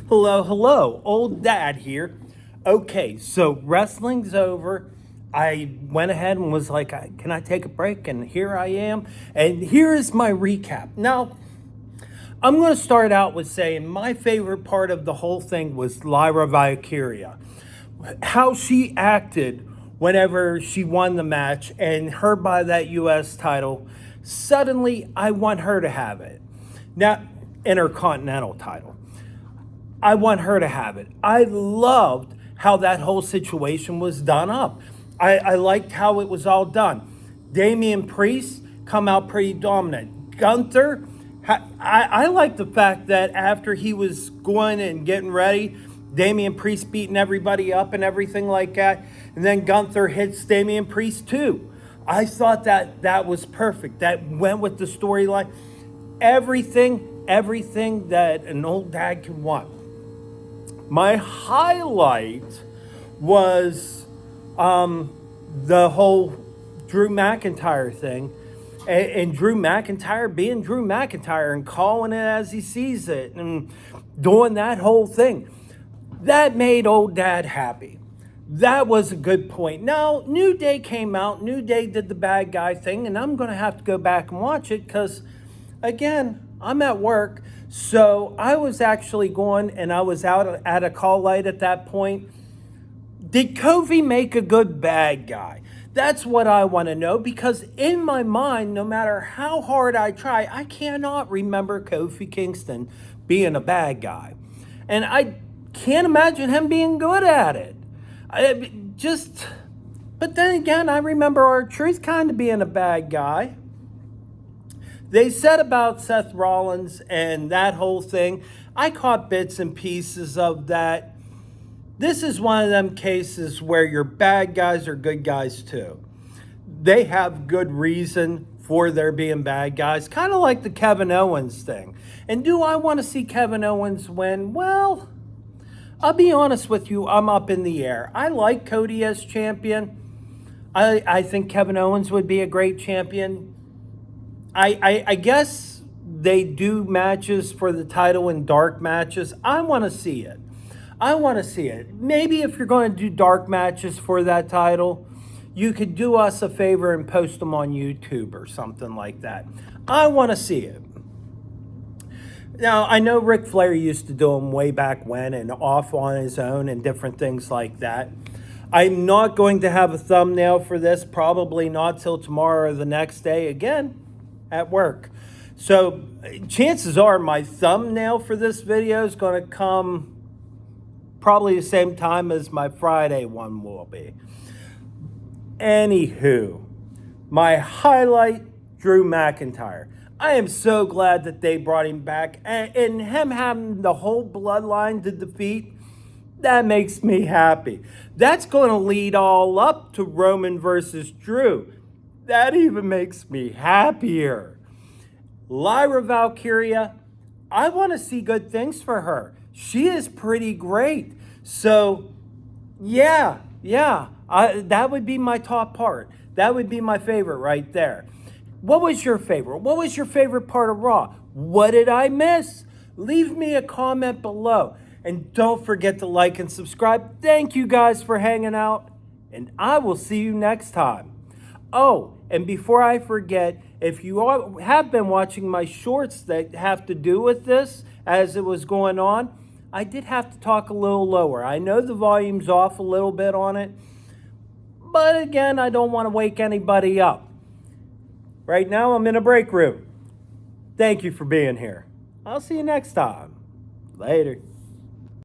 Hello, hello, old dad here. Okay, so wrestling's over. I went ahead and was like, can I take a break? And here I am. And here is my recap. Now, I'm going to start out with saying my favorite part of the whole thing was Lyra Valkyria. How she acted whenever she won the match and her by that U.S. title. Suddenly, I want her to have it. Now, Intercontinental title. I want her to have it. I loved how that whole situation was done up. I liked how it was all done. Damian Priest come out pretty dominant. Gunther, I like the fact that after he was going and getting ready, Damian Priest beating everybody up and everything like that, and then Gunther hits Damian Priest too. I thought that was perfect. That went with the storyline. Everything that an old dad could want. My highlight was the whole Drew McIntyre thing. And Drew McIntyre being Drew McIntyre and calling it as he sees it and doing that whole thing. That made old dad happy. That was a good point. Now, New Day came out. New Day did the bad guy thing. And I'm going to have to go back and watch it because, again, I'm at work. So I was actually going and I was out at a call light at that point. Did Kofi make a good bad guy? That's what I want to know because in my mind, no matter how hard I try, I cannot remember Kofi Kingston being a bad guy. And I can't imagine him being good at it. But then again, I remember R-Truth kind of being a bad guy. They said about Seth Rollins and that whole thing. I caught bits and pieces of that. This is one of them cases where your bad guys are good guys too. They have good reason for their being bad guys, kind of like the Kevin Owens thing. And do I want to see Kevin Owens win? Well, I'll be honest with you, I'm up in the air. I like Cody as champion. I think Kevin Owens would be a great champion. I guess they do matches for the title in dark matches. I want to see it. Maybe if you're going to do dark matches for that title, you could do us a favor and post them on YouTube or something like that. I want to see it. Now, I know Ric Flair used to do them way back when and off on his own and different things like that. I'm not going to have a thumbnail for this, probably not till tomorrow or the next day, again, at work. So chances are my thumbnail for this video is going to come probably the same time as my Friday one will be. Anywho, my highlight, Drew McIntyre. I am so glad that they brought him back. And him having the whole bloodline to defeat, that makes me happy. That's going to lead all up to Roman versus Drew. That even makes me happier. Lyra Valkyria, I want to see good things for her. She is pretty great. So, yeah, that would be my top part. That would be my favorite right there. What was your favorite? What was your favorite part of Raw? What did I miss? Leave me a comment below. And don't forget to like and subscribe. Thank you guys for hanging out. And I will see you next time. Oh, and before I forget, if you all have been watching my shorts that have to do with this as it was going on, I did have to talk a little lower. I know the volume's off a little bit on it, but again, I don't want to wake anybody up. Right now, I'm in a break room. Thank you for being here. I'll see you next time. Later.